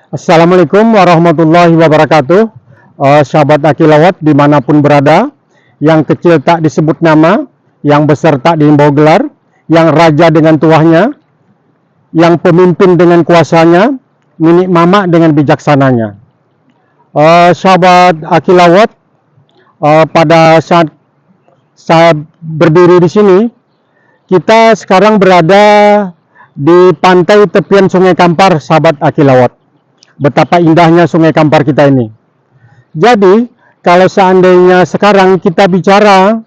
Assalamualaikum warahmatullahi wabarakatuh. Sahabat Akilawat dimanapun berada, yang kecil tak disebut nama, yang besar tak diimbau gelar, yang raja dengan tuahnya, yang pemimpin dengan kuasanya, minik mama dengan bijaksananya. Sahabat Akilawat, pada saat saya berdiri di sini, kita sekarang berada di pantai tepian Sungai Kampar, sahabat Akilawat. Betapa indahnya Sungai Kampar kita ini. Jadi, kalau seandainya sekarang kita bicara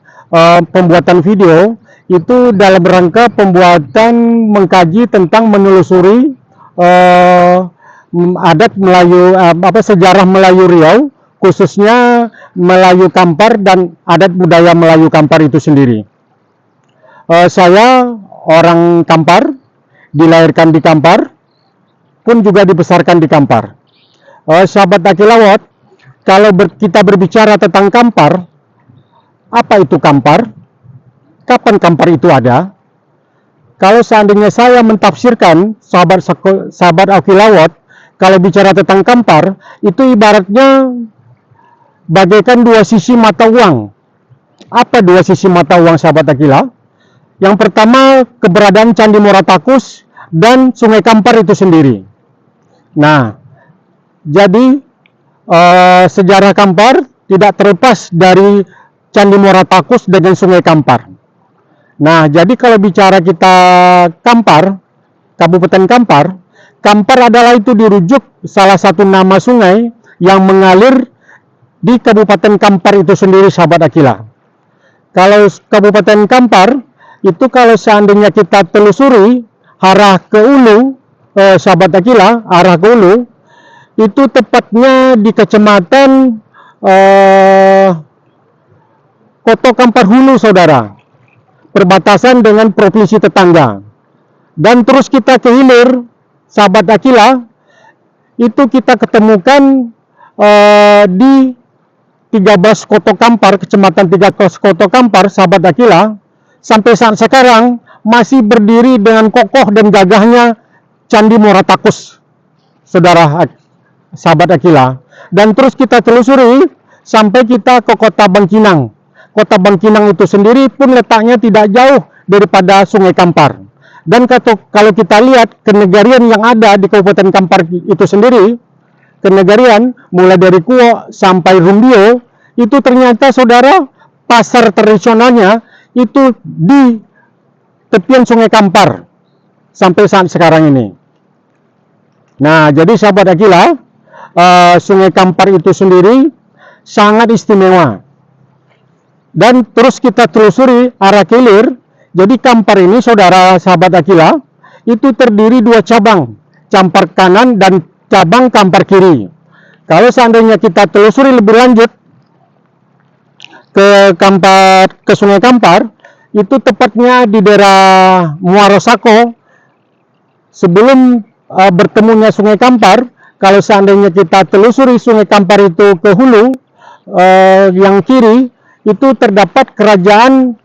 pembuatan video, itu dalam rangka pembuatan mengkaji tentang menelusuri adat Melayu, sejarah Melayu Riau, khususnya Melayu Kampar dan adat budaya Melayu Kampar itu sendiri. Saya orang Kampar, dilahirkan di Kampar, pun juga dibesarkan di Kampar. Sahabat Akilawat, kalau kita berbicara tentang Kampar, apa itu Kampar? Kapan Kampar itu ada? Kalau seandainya saya mentafsirkan, sahabat Akilawat, kalau bicara tentang Kampar, itu ibaratnya bagaikan dua sisi mata uang. Apa dua sisi mata uang, sahabat Akila? Yang pertama, keberadaan Candi Muara Takus dan Sungai Kampar itu sendiri. Nah, jadi sejarah Kampar tidak terlepas dari Candi Muara Takus dengan Sungai Kampar. Nah, jadi kalau bicara kita Kampar, Kabupaten Kampar, Kampar adalah itu dirujuk salah satu nama sungai yang mengalir di Kabupaten Kampar itu sendiri, sahabat Akila. Kalau Kabupaten Kampar, itu kalau seandainya kita telusuri arah ke Ulu, sahabat Akila, arah ke Ulu, itu tepatnya di kecamatan Koto Kampar Hulu, saudara, perbatasan dengan provinsi tetangga. Dan terus kita ke hilir, sahabat Akila, itu kita ketemukan di 13 Koto Kampar, kecamatan 13 Koto Kampar, sahabat Akila, sampai saat sekarang masih berdiri dengan kokoh dan gagahnya Candi Muara Takus, saudara sahabat Akila. Dan terus kita telusuri sampai kita ke Kota Bangkinang. Kota Bangkinang itu sendiri pun letaknya tidak jauh daripada Sungai Kampar. Dan kalau kita lihat kenegarian yang ada di Kabupaten Kampar itu sendiri, kenegarian mulai dari Kuo sampai Rumbio, itu ternyata saudara pasar tradisionalnya itu di tepian Sungai Kampar sampai saat sekarang ini. Nah, jadi sahabat Akila, Sungai Kampar itu sendiri sangat istimewa. Dan terus kita telusuri arah kilir. Jadi Kampar ini, saudara sahabat Akila, itu terdiri dua cabang, Kampar kanan dan cabang Kampar kiri. Kalau seandainya kita telusuri lebih lanjut ke Sungai Kampar, itu tepatnya di daerah Muara Sako. Sebelum bertemunya Sungai Kampar, kalau seandainya kita telusuri Sungai Kampar itu ke hulu, yang kiri itu terdapat kerajaan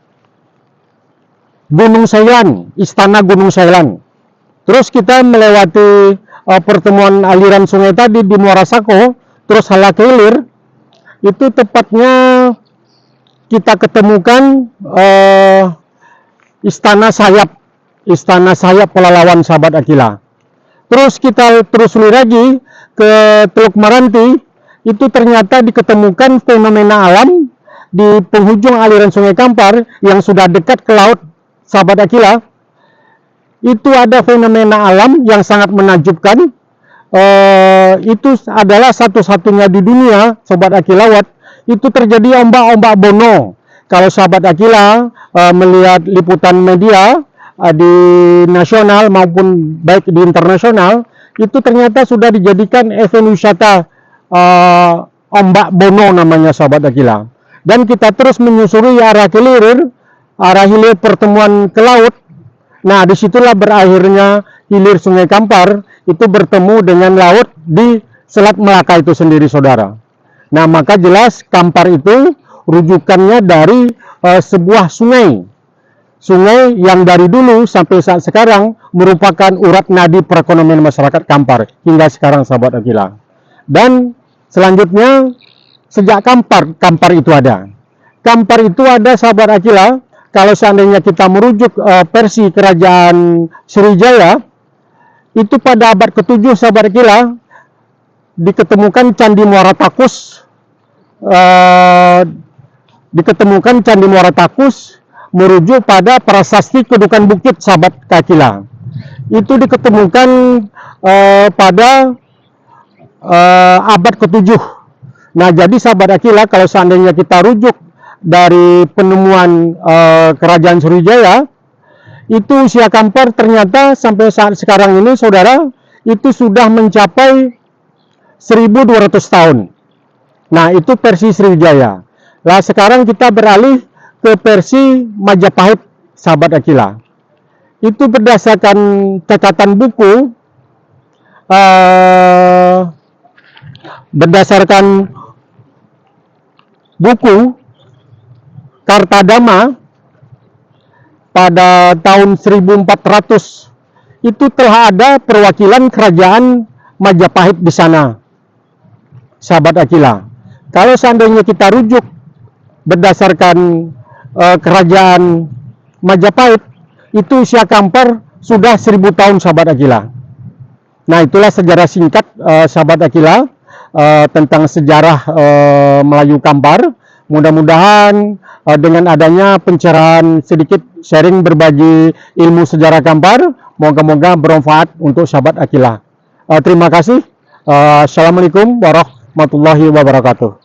Gunung Sailan, Istana Gunung Sailan. Terus kita melewati pertemuan aliran sungai tadi di Muara Sako, terus halak hilir, itu tepatnya kita ketemukan Istana Sayap Pelalawan, sahabat Akila. Terus kita telusuri lagi ke Teluk Meranti, itu ternyata diketemukan fenomena alam di penghujung aliran Sungai Kampar yang sudah dekat ke laut, sahabat Akila. Itu ada fenomena alam yang sangat menakjubkan. Itu adalah satu-satunya di dunia, sahabat Akilawat, itu terjadi ombak-ombak Bono. Kalau sahabat Akila melihat liputan media di nasional maupun baik di internasional, itu ternyata sudah dijadikan event wisata ombak Bono namanya, sahabat Akila. Dan kita terus menyusuri arah hilir pertemuan ke laut. Nah, disitulah berakhirnya hilir Sungai Kampar itu bertemu dengan laut di Selat Melaka itu sendiri, saudara. Nah, maka jelas Kampar itu rujukannya dari sebuah sungai. sungai yang dari dulu sampai saat sekarang merupakan urat nadi perekonomian masyarakat Kampar hingga sekarang, sahabat Akila. Dan selanjutnya, sejak Kampar itu ada. Kampar itu ada, sahabat Akila, kalau seandainya kita merujuk versi kerajaan Sriwijaya, itu pada abad ke-7, sahabat Akila, diketemukan Candi Muara Takus, merujuk pada prasasti Kedukan Bukit, sahabat Akila. Itu diketemukan pada abad ke-7. Nah, jadi sahabat Akila, kalau seandainya kita rujuk dari penemuan kerajaan Sriwijaya, itu usia Kampar ternyata sampai saat sekarang ini, saudara, itu sudah mencapai 1200 tahun. Nah, itu versi Sriwijaya. Nah, sekarang kita beralih ke versi Majapahit, sahabat Akila. Itu berdasarkan catatan buku, Kartadama pada tahun 1400, itu telah ada perwakilan kerajaan Majapahit di sana, sahabat Akila. Kalau seandainya kita rujuk berdasarkan kerajaan Majapahit, itu usia Kampar sudah 1000 tahun, sahabat Akila. Nah, itulah sejarah singkat, sahabat Akila, tentang sejarah Melayu Kampar. Mudah-mudahan dengan adanya pencerahan sedikit sharing berbagi ilmu sejarah Kampar, moga-moga bermanfaat untuk sahabat Akila. Terima kasih. Assalamualaikum warahmatullahi wabarakatuh.